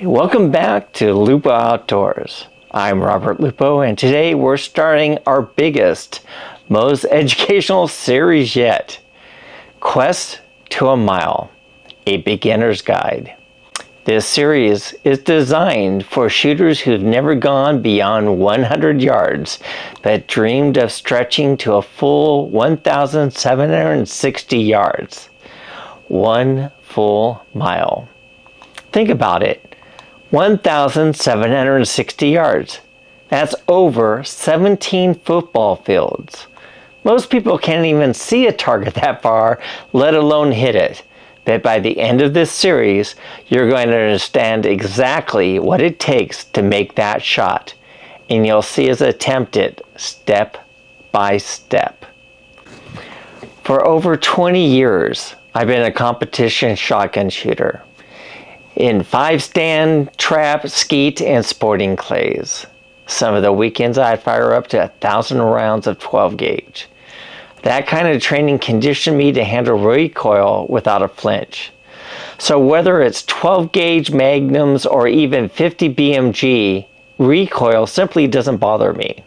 Welcome back to Lupo Outdoors. I'm Robert Lupo, and today we're starting our biggest, most educational series yet, Quest to a Mile, a beginner's guide. This series is designed for shooters who've never gone beyond 100 yards, but dreamed of stretching to a full 1,760 yards. 1 full mile. Think about it. 1,760 yards. That's over 17 football fields. Most people can't even see a target that far, let alone hit it. But by the end of this series, you're going to understand exactly what it takes to make that shot. And you'll see us attempt it step by step. For over 20 years, I've been a competition shotgun shooter in 5-stand, trap, skeet, and sporting clays. Some of the weekends I'd fire up to 1,000 rounds of 12 gauge. That kind of training conditioned me to handle recoil without a flinch. So whether it's 12 gauge magnums or even 50 BMG, recoil simply doesn't bother me.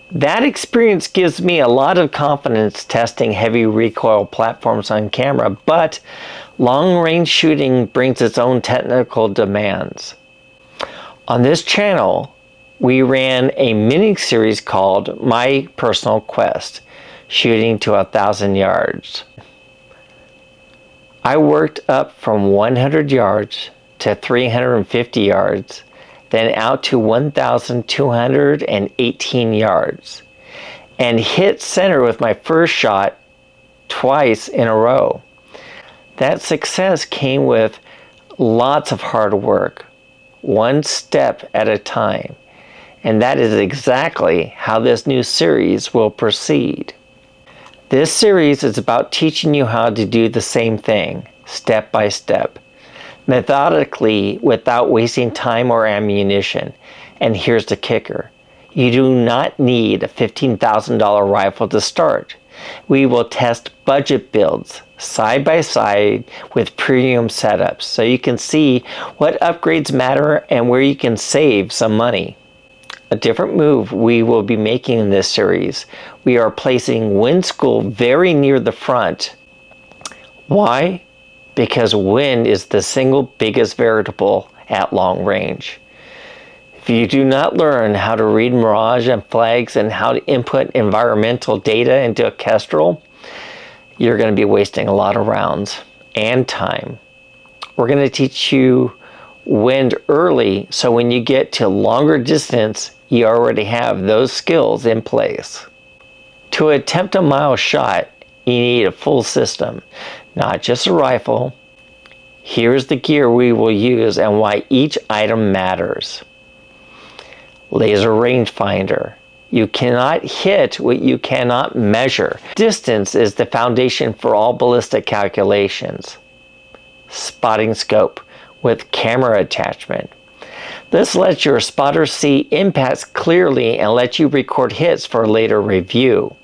That experience gives me a lot of confidence testing heavy recoil platforms on camera, but long-range shooting brings its own technical demands. On this channel, we ran a mini-series called My Personal Quest, shooting to 1,000 yards. I worked up from 100 yards to 350 yards, then out to 1,218 yards, and hit center with my first shot twice in a row. That success came with lots of hard work, one step at a time, and that is exactly how this new series will proceed. This series is about teaching you how to do the same thing, step by step, methodically without wasting time or ammunition. And here's the kicker. You do not need a $15,000 rifle to start. We will test budget builds side by side with premium setups so you can see what upgrades matter and where you can save some money. A different move we will be making in this series. We are placing wind school very near the front. Why? Because wind is the single biggest variable at long range. If you do not learn how to read mirage and flags and how to input environmental data into a kestrel, you're going to be wasting a lot of rounds and time. We're going to teach you wind early, so when you get to longer distance, you already have those skills in place. To attempt a mile shot, you need a full system, not just a rifle. Here's the gear we will use and why each item matters. Laser rangefinder. You cannot hit what you cannot measure. Distance is the foundation for all ballistic calculations. Spotting scope with camera attachment. This lets your spotter see impacts clearly and lets you record hits for later review.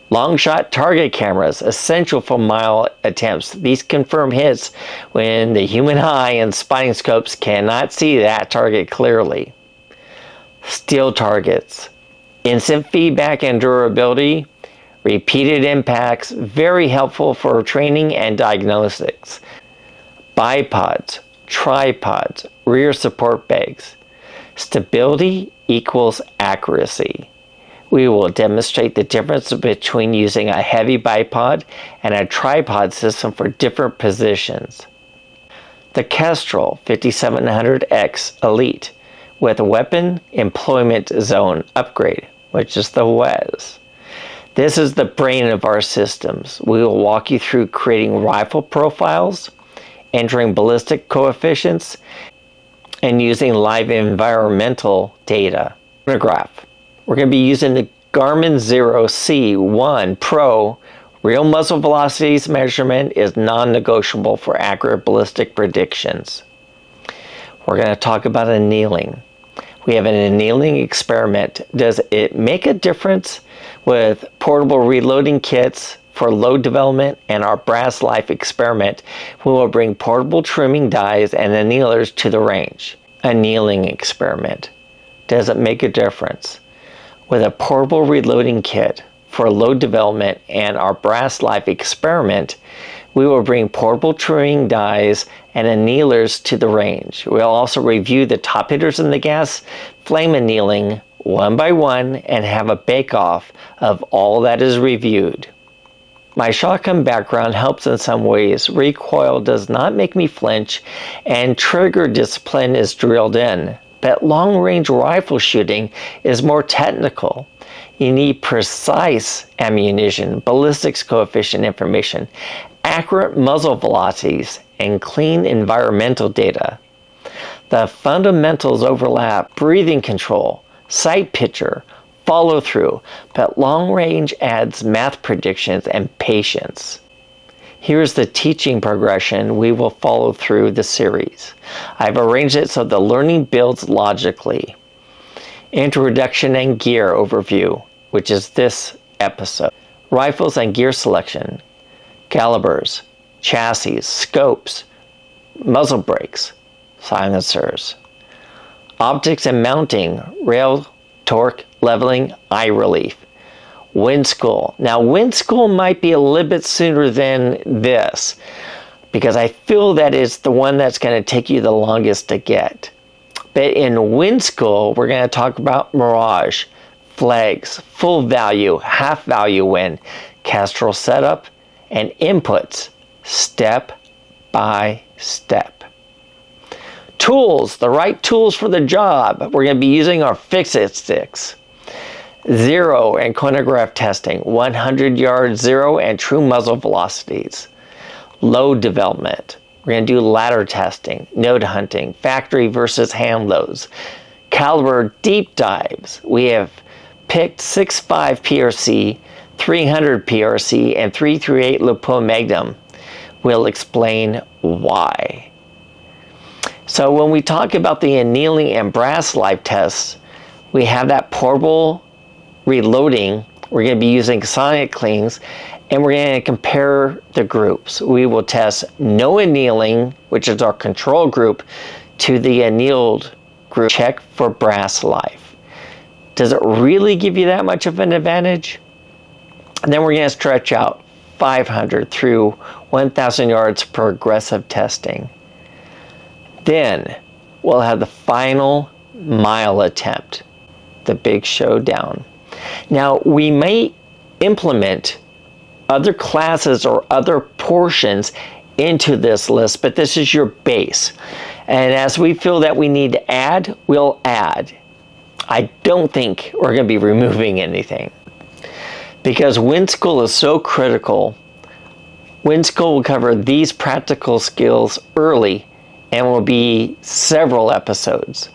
Long shot target cameras, essential for mile attempts. These confirm hits when the human eye and spotting scopes cannot see that target clearly. Steel targets, instant feedback and durability, repeated impacts, very helpful for training and diagnostics. Bipods, tripods, rear support bags. Stability equals accuracy. We will demonstrate the difference between using a heavy bipod and a tripod system for different positions. The Kestrel 5700X Elite with a weapon employment zone upgrade, which is the WEZ. This is the brain of our systems. We will walk you through creating rifle profiles, entering ballistic coefficients, and using live environmental data. Photograph. We're going to be using the Garmin Zero C1 Pro. Real muzzle velocities measurement is non-negotiable for accurate ballistic predictions. We're going to talk about annealing. We have an annealing experiment. Does it make a difference with portable reloading kits, For load development and our brass life experiment, we will bring portable trimming dies and annealers to the range. Annealing experiment. Does it make a difference? With a portable reloading kit for load development and our brass life experiment, we will bring portable trimming dies and annealers to the range. We'll also review the top hitters in the gas flame annealing one by one and have a bake-off of all that is reviewed. My shotgun background helps in some ways. Recoil does not make me flinch, and trigger discipline is drilled in. But long-range rifle shooting is more technical. You need precise ammunition, ballistics coefficient information, accurate muzzle velocities, and clean environmental data. The fundamentals overlap: breathing control, sight picture, follow through, but long range adds math predictions and patience. Here's the teaching progression we will follow through the series. I've arranged it so the learning builds logically. Introduction and gear overview, which is this episode. Rifles and gear selection, calibers, chassis, scopes, muzzle brakes, silencers, optics and mounting, rail, torque, leveling, eye relief. Wind school. Now, wind school might be a little bit sooner than this because I feel that it's the one that's going to take you the longest to get. But in wind school, we're going to talk about mirage, flags, full value, half value wind, kestrel setup, and inputs step by step. Tools, the right tools for the job. We're going to be using our fix-it sticks. Zero and chronograph testing, 100 yard zero and true muzzle velocities. Load development. We're going to do ladder testing, node hunting, factory versus hand loads. Caliber deep dives. We have picked 6.5 PRC, 300 PRC, and 338 Lupo Magnum. We'll explain why. So when we talk about the annealing and brass life tests, we have that portable reloading. We're going to be using sonic cleans, and we're going to compare the groups. We will test no annealing, which is our control group, to the annealed group. Check for brass life. Does it really give you that much of an advantage? And then we're going to stretch out 500 through 1,000 yards progressive testing. Then we'll have the final mile attempt, the big showdown. Now, we may implement other classes or other portions into this list, but this is your base. And as we feel that we need to add, we'll add. I don't think we're going to be removing anything because wind school is so critical. Wind school will cover these practical skills early and will be several episodes.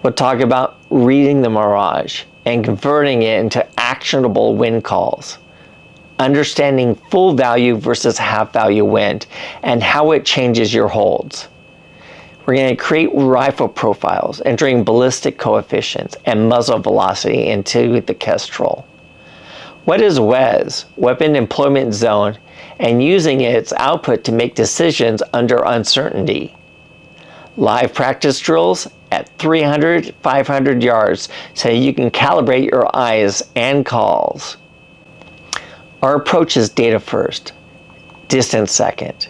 We'll talk about reading the mirage and converting it into actionable wind calls, understanding full value versus half value wind, and how it changes your holds. We're going to create rifle profiles, entering ballistic coefficients and muzzle velocity into the kestrel. What is WEZ, Weapon Employment Zone, and using its output to make decisions under uncertainty. Live practice drills at 300, 500 yards so you can calibrate your eyes and calls. Our approach is data first, distance second.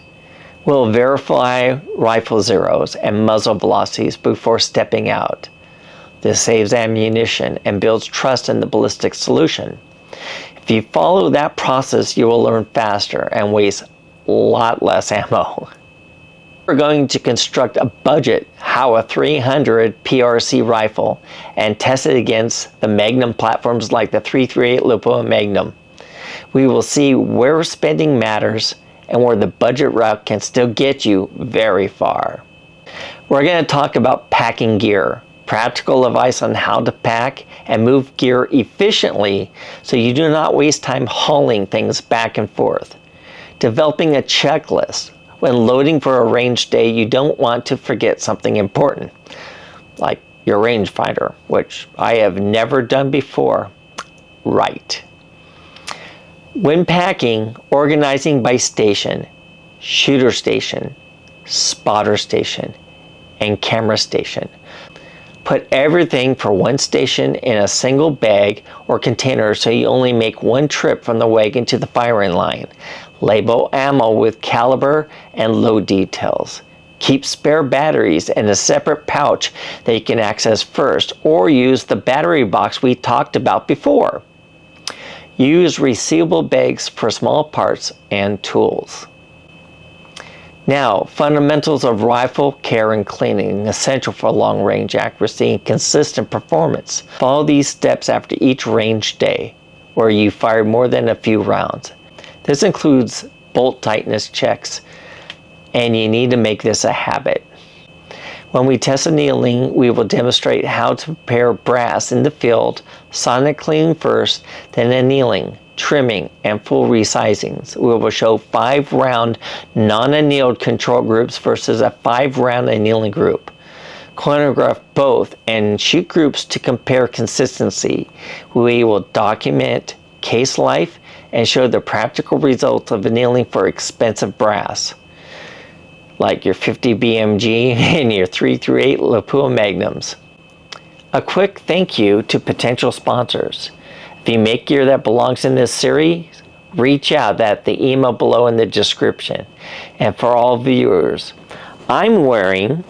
We'll verify rifle zeros and muzzle velocities before stepping out. This saves ammunition and builds trust in the ballistic solution. If you follow that process, you will learn faster and waste a lot less ammo. We're going to construct a budget HOWA 300 PRC rifle and test it against the Magnum platforms like the 338 Lupo Magnum. We will see where spending matters and where the budget route can still get you very far. We're going to talk about packing gear, practical advice on how to pack and move gear efficiently so you do not waste time hauling things back and forth. Developing a checklist. When loading for a range day, you don't want to forget something important, like your rangefinder, which I have never done before. Right. When packing, organizing by station, shooter station, spotter station, and camera station. Put everything for one station in a single bag or container so you only make one trip from the wagon to the firing line. Label ammo with caliber and load details. Keep spare batteries in a separate pouch that you can access first, or use the battery box we talked about before. Use resealable bags for small parts and tools. Now, fundamentals of rifle care and cleaning, essential for long-range accuracy and consistent performance. Follow these steps after each range day, where you fire more than a few rounds. This includes bolt tightness checks, and you need to make this a habit. When we test annealing, we will demonstrate how to prepare brass in the field, sonic cleaning first, then annealing, trimming, and full resizings. We will show 5-round non-annealed control groups versus a 5-round annealing group. Chronograph both and shoot groups to compare consistency. We will document case life and show the practical results of annealing for expensive brass, like your 50 BMG and your 338 Lapua Magnums. A quick thank you to potential sponsors. If you make gear that belongs in this series, reach out at the email below in the description. And for all viewers, I'm wearing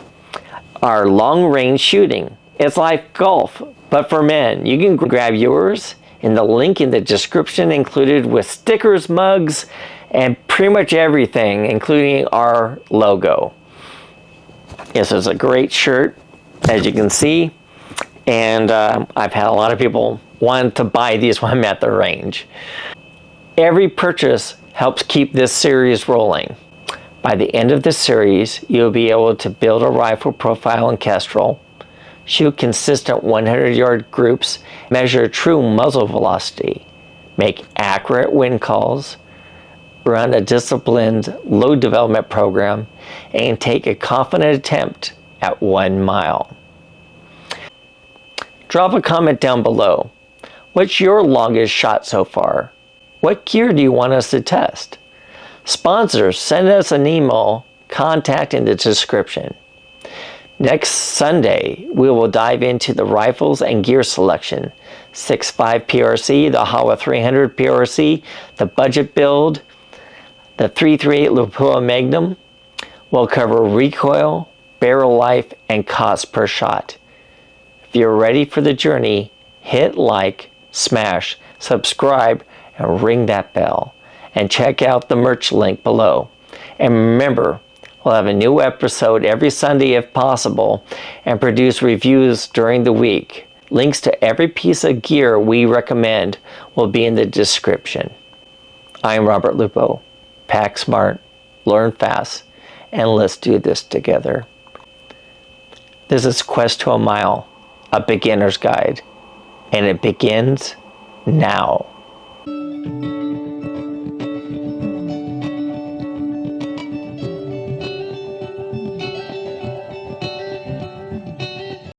our long-range shooting. It's like golf, but for men. You can grab yours in the link in the description, included with stickers, mugs, and pretty much everything, including our logo. This is a great shirt, as you can see, and I've had a lot of people want to buy these when I'm at the range. Every purchase helps keep this series rolling. By the end of this series, you'll be able to build a rifle profile in Kestrel, shoot consistent 100-yard groups, measure true muzzle velocity, make accurate wind calls, run a disciplined load development program, and take a confident attempt at 1 mile. Drop a comment down below. What's your longest shot so far? What gear do you want us to test? Sponsors, send us an email, contact in the description. Next Sunday, we will dive into the rifles and gear selection, 6.5 PRC, the Hawa 300 PRC, the budget build, the 338 Lupo Magnum. Will cover recoil, barrel life, and cost per shot. If you're ready for the journey, hit like, smash, subscribe, and ring that bell. And check out the merch link below. And remember, we'll have a new episode every Sunday if possible, and produce reviews during the week. Links to every piece of gear we recommend will be in the description. I'm Robert Lupo. Pack smart, learn fast, and let's do this together. This is Quest to a Mile, a beginner's guide, and it begins now.